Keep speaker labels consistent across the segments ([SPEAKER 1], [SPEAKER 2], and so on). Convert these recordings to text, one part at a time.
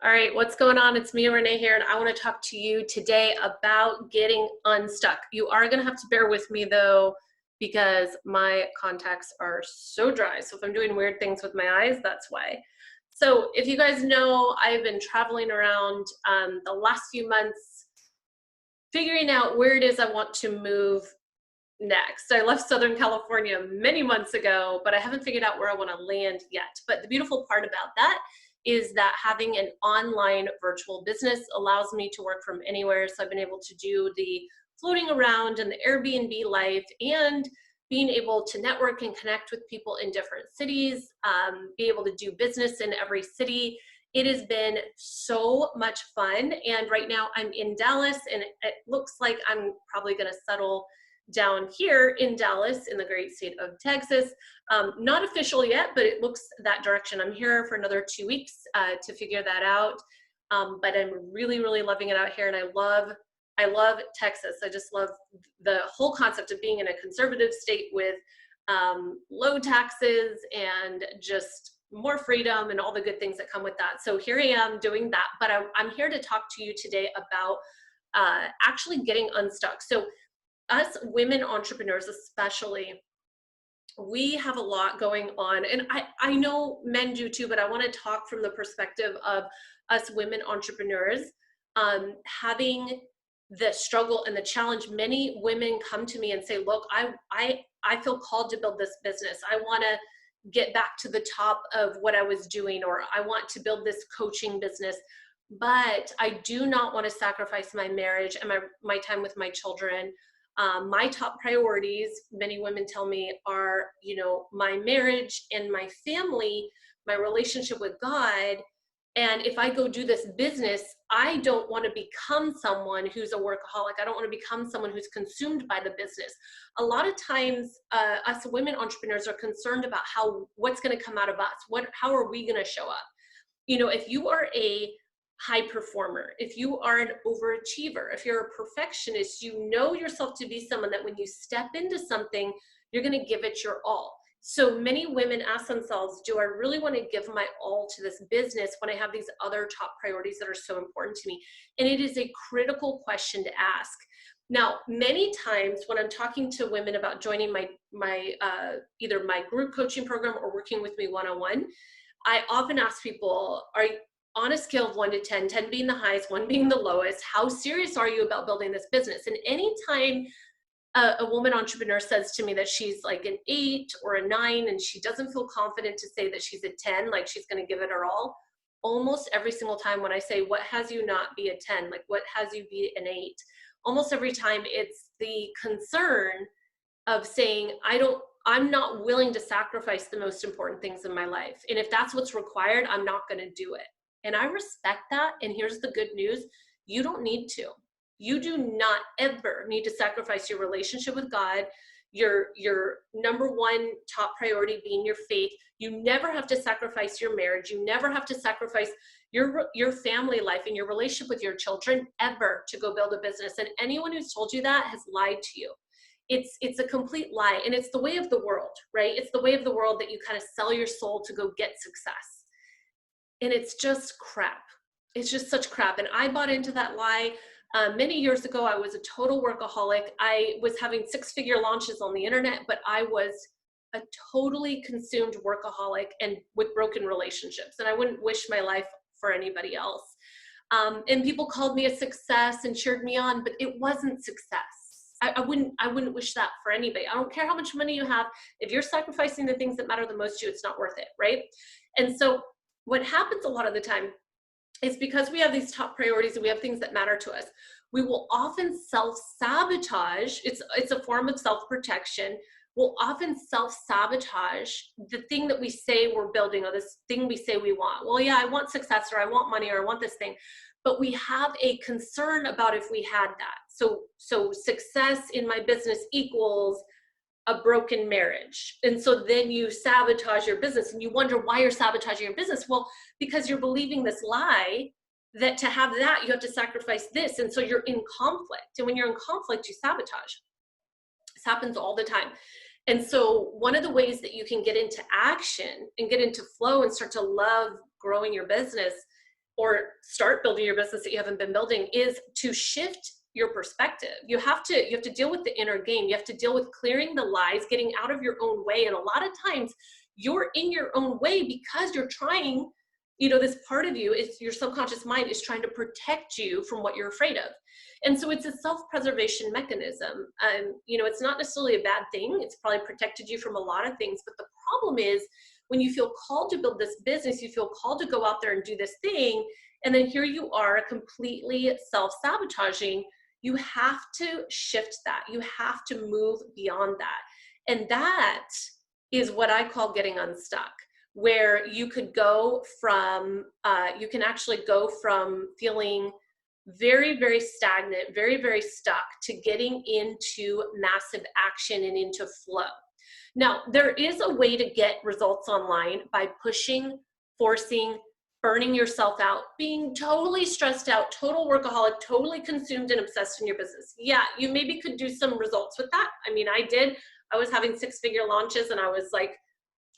[SPEAKER 1] All right, what's going on? It's Mia Rene here, and I want to talk to you today about getting unstuck. You are going to have to bear with me though, because my contacts are so dry. So if I'm doing weird things with my eyes, that's why. So if you guys know, I've been traveling around the last few months, figuring out where it is I want to move next. I left Southern California many months ago, but I haven't figured out where I want to land yet. But the beautiful part about that is that having an online virtual business allows me to work from anywhere. So I've been able to do the floating around and the Airbnb life and being able to network and connect with people in different cities, be able to do business in every city. It has been so much fun. And right now I'm in Dallas, and it looks like I'm probably going to settle down here in Dallas in the great state of Texas. Not official yet, but it looks that direction. I'm here for another 2 weeks to figure that out. But I'm really, really loving it out here, and I love Texas. I just love the whole concept of being in a conservative state with low taxes and just more freedom and all the good things that come with that. So here I am doing that, but I'm here to talk to you today about actually getting unstuck. So us women entrepreneurs especially, we have a lot going on, and I know men do too, but I want to talk from the perspective of us women entrepreneurs having the struggle and the challenge. Many women come to me and say, look, I feel called to build this business. I want to get back to the top of what I was doing, or I want to build this coaching business, but I do not want to sacrifice my marriage and my time with my children. My top priorities, many women tell me, are, my marriage and my family, my relationship with God. And if I go do this business, I don't want to become someone who's a workaholic. I don't want to become someone who's consumed by the business. A lot of times, us women entrepreneurs are concerned about what's going to come out of us. How are we going to show up? If you are a high performer, if you are an overachiever, if you're a perfectionist, you know yourself to be someone that when you step into something, you're going to give it your all. So many women ask themselves, do I really want to give my all to this business when I have these other top priorities that are so important to me? And it is a critical question to ask. Now, many times when I'm talking to women about joining my either my group coaching program or working with me one-on-one, I often ask people, on a scale of 1 to 10, 10 being the highest, 1 being the lowest, how serious are you about building this business? And anytime a woman entrepreneur says to me that she's like an 8 or a 9 and she doesn't feel confident to say that she's a 10, like she's going to give it her all, almost every single time when I say, what has you not be a 10? Like, what has you be an 8? Almost every time it's the concern of saying, I'm not willing to sacrifice the most important things in my life. And if that's what's required, I'm not going to do it. And I respect that. And here's the good news. You don't need to. You do not ever need to sacrifice your relationship with God, your number one top priority being your faith. You never have to sacrifice your marriage. You never have to sacrifice your family life and your relationship with your children ever to go build a business. And anyone who's told you that has lied to you. It's a complete lie. And it's the way of the world, right? It's the way of the world that you kind of sell your soul to go get success. And it's just crap. It's just such crap. And I bought into that lie. Many years ago, I was a total workaholic. I was having 6-figure launches on the internet, but I was a totally consumed workaholic and with broken relationships. And I wouldn't wish my life for anybody else. And people called me a success and cheered me on, but it wasn't success. I wouldn't wish that for anybody. I don't care how much money you have. If you're sacrificing the things that matter the most to you, it's not worth it, right? And so what happens a lot of the time is because we have these top priorities and we have things that matter to us, we will often self-sabotage. It's a form of self-protection. We'll often self-sabotage the thing that we say we're building, or this thing we say we want. Well, yeah, I want success, or I want money, or I want this thing. But we have a concern about if we had that. So success in my business equals a broken marriage. And so then you sabotage your business, and you wonder why you're sabotaging your business. Well, because you're believing this lie that to have that, you have to sacrifice this. And so you're in conflict. And when you're in conflict, you sabotage. This happens all the time. And so one of the ways that you can get into action and get into flow and start to love growing your business or start building your business that you haven't been building, is to shift your perspective. You have to deal with the inner game. You have to deal with clearing the lies, getting out of your own way. And a lot of times you're in your own way because you're trying, you know, this part of you is your subconscious mind is trying to protect you from what you're afraid of. And so it's a self-preservation mechanism. You know, it's not necessarily a bad thing. It's probably protected you from a lot of things. But the problem is when you feel called to build this business, you feel called to go out there and do this thing, and then here you are completely self-sabotaging. You have to shift that. You have to move beyond that. And that is what I call getting unstuck, where you could go from, you can actually go from feeling very, very stagnant, very, very stuck, to getting into massive action and into flow. Now, there is a way to get results online by pushing, forcing, burning yourself out, being totally stressed out, total workaholic, totally consumed and obsessed in your business. Yeah, you maybe could do some results with that. I mean, I did. I was having 6-figure launches and I was like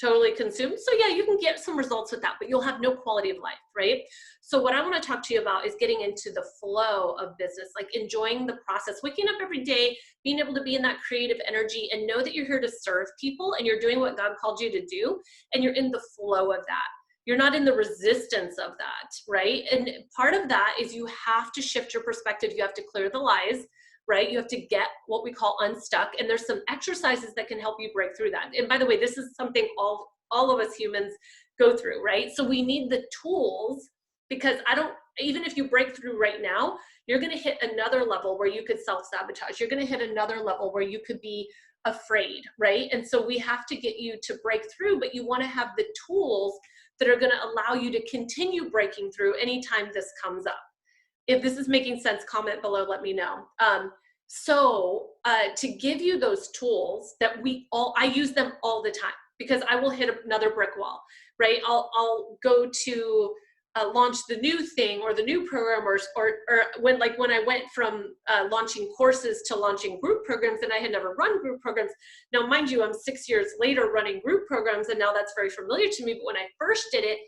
[SPEAKER 1] totally consumed. So yeah, you can get some results with that, but you'll have no quality of life, right? So what I want to talk to you about is getting into the flow of business, like enjoying the process, waking up every day, being able to be in that creative energy and know that you're here to serve people and you're doing what God called you to do, and you're in the flow of that. You're not in the resistance of that, right? And part of that is you have to shift your perspective. You have to clear the lies, right? You have to get what we call unstuck. And there's some exercises that can help you break through that. And by the way, this is something all of us humans go through, right? So we need the tools, because even if you break through right now, you're going to hit another level where you could self-sabotage. You're going to hit another level where you could be afraid, right? And so we have to get you to break through, but you want to have the tools that are going to allow you to continue breaking through anytime this comes up. If this is making sense, comment below, let me know. To give you those tools that I use them all the time, because I will hit another brick wall, right? I'll go to launch the new thing or the new program, or when I went from launching courses to launching group programs, and I had never run group programs. Now, mind you, I'm 6 years later running group programs, and now that's very familiar to me. But when I first did it,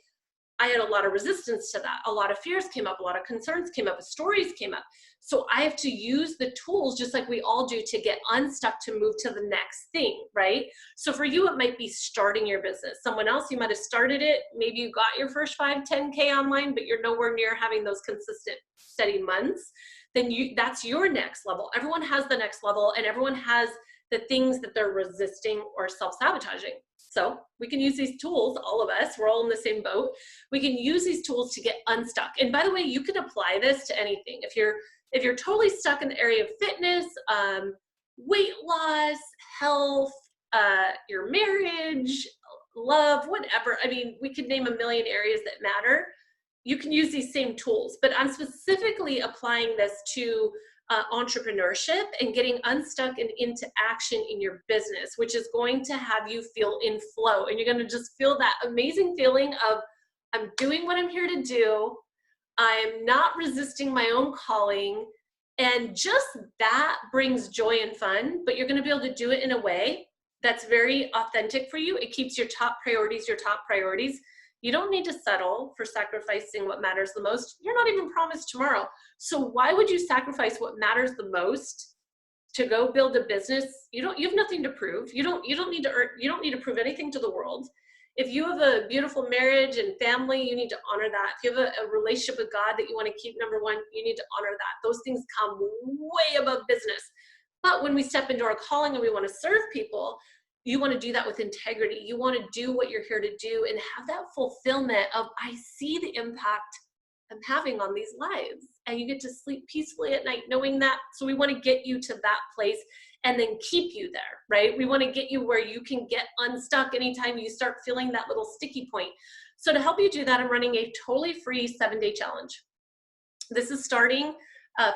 [SPEAKER 1] I had a lot of resistance to that. A lot of fears came up, a lot of concerns came up, stories came up. So I have to use the tools, just like we all do, to get unstuck, to move to the next thing, right? So for you, it might be starting your business. Someone else, you might have started it. Maybe you got your first 5, 10K online, but you're nowhere near having those consistent, steady months. Then that's your next level. Everyone has the next level, and everyone has the things that they're resisting or self-sabotaging. So we can use these tools, all of us, we're all in the same boat. We can use these tools to get unstuck. And by the way, you can apply this to anything. If you're totally stuck in the area of fitness, weight loss, health, your marriage, love, whatever. I mean, we could name a million areas that matter. You can use these same tools, but I'm specifically applying this to entrepreneurship and getting unstuck and into action in your business, which is going to have you feel in flow. And you're going to just feel that amazing feeling of, I'm doing what I'm here to do. I'm not resisting my own calling. And just that brings joy and fun, but you're going to be able to do it in a way that's very authentic for you. It keeps your top priorities your top priorities. You don't need to settle for sacrificing what matters the most. You're not even promised tomorrow. So why would you sacrifice what matters the most to go build a business? You have nothing to prove. You don't need to prove anything to the world. If you have a beautiful marriage and family, you need to honor that. If you have a relationship with God that you want to keep number one, you need to honor that. Those things come way above business. But when we step into our calling and we want to serve people, you want to do that with integrity. You want to do what you're here to do and have that fulfillment of, I see the impact I'm having on these lives. And you get to sleep peacefully at night knowing that. So we want to get you to that place and then keep you there, right? We want to get you where you can get unstuck anytime you start feeling that little sticky point. So to help you do that, I'm running a totally free 7-day challenge. This is starting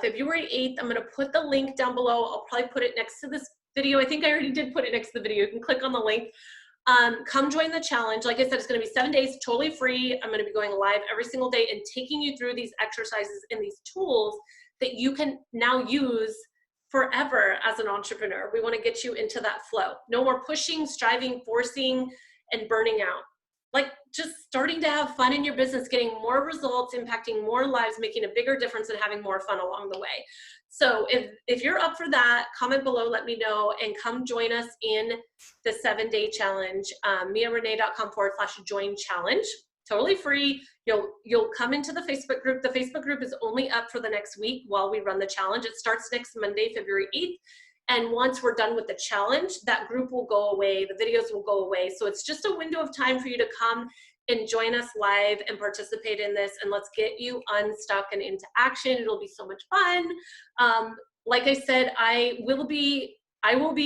[SPEAKER 1] February 8th. I'm going to put the link down below. I'll probably put it next to this video. I think I already did put it next to the video. You can click on the link. Come join the challenge. Like I said, it's going to be 7 days, totally free. I'm going to be going live every single day and taking you through these exercises and these tools that you can now use forever as an entrepreneur. We want to get you into that flow. No more pushing, striving, forcing, and burning out. like just starting to have fun in your business, getting more results, impacting more lives, making a bigger difference, and having more fun along the way. So if you're up for that, comment below, let me know, and come join us in the 7-day challenge, miarene.com/join challenge. Totally free. You'll come into the Facebook group. The Facebook group is only up for the next week while we run the challenge. It starts next Monday, February 8th. And once we're done with the challenge, that group will go away. The videos will go away. So it's just a window of time for you to come and join us live and participate in this. And let's get you unstuck and into action. It'll be so much fun. Like I said, I will be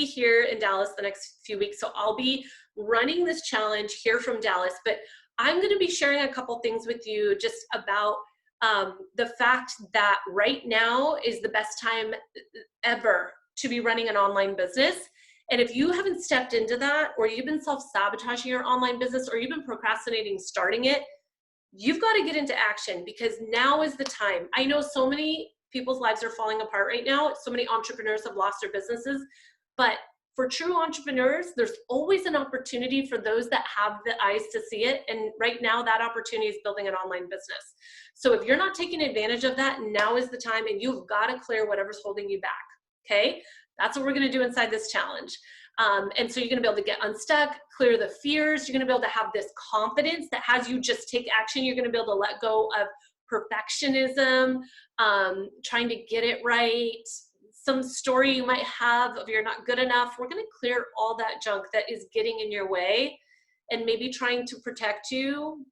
[SPEAKER 1] here in Dallas the next few weeks. So I'll be running this challenge here from Dallas, but I'm going to be sharing a couple things with you just about the fact that right now is the best time ever to be running an online business. And if you haven't stepped into that, or you've been self-sabotaging your online business, or you've been procrastinating starting it, you've got to get into action, because now is the time. I know so many people's lives are falling apart right now. So many entrepreneurs have lost their businesses, but for true entrepreneurs, there's always an opportunity for those that have the eyes to see it. And right now that opportunity is building an online business. So if you're not taking advantage of that, now is the time, and you've got to clear whatever's holding you back. Okay, that's what we're going to do inside this challenge. And so you're going to be able to get unstuck, clear the fears. You're going to be able to have this confidence that has you just take action. You're going to be able to let go of perfectionism, trying to get it right, some story you might have of you're not good enough. We're going to clear all that junk that is getting in your way and maybe trying to protect you.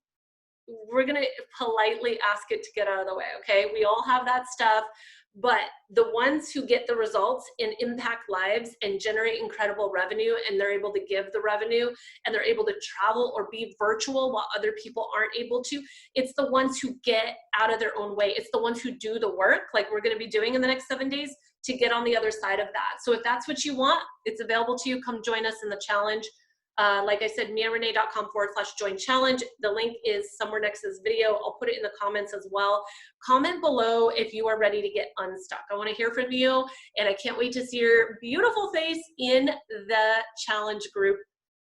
[SPEAKER 1] We're going to politely ask it to get out of the way. Okay, we all have that stuff. But the ones who get the results and impact lives and generate incredible revenue, and they're able to give the revenue, and they're able to travel or be virtual while other people aren't able to, it's the ones who get out of their own way. It's the ones who do the work, like we're going to be doing in the next 7 days, to get on the other side of that. So if that's what you want, it's available to you. Come join us in the challenge. Like I said, miarene.com/join challenge. The link is somewhere next to this video. I'll put it in the comments as well. Comment below if you are ready to get unstuck. I want to hear from you, and I can't wait to see your beautiful face in the challenge group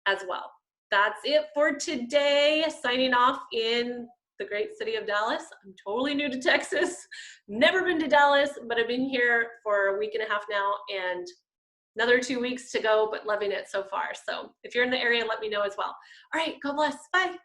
[SPEAKER 1] as well. That's it for today. Signing off in the great city of Dallas. I'm totally new to Texas. Never been to Dallas, but I've been here for a week and a half now, and another 2 weeks to go, but loving it so far. So if you're in the area, let me know as well. All right, God bless. Bye.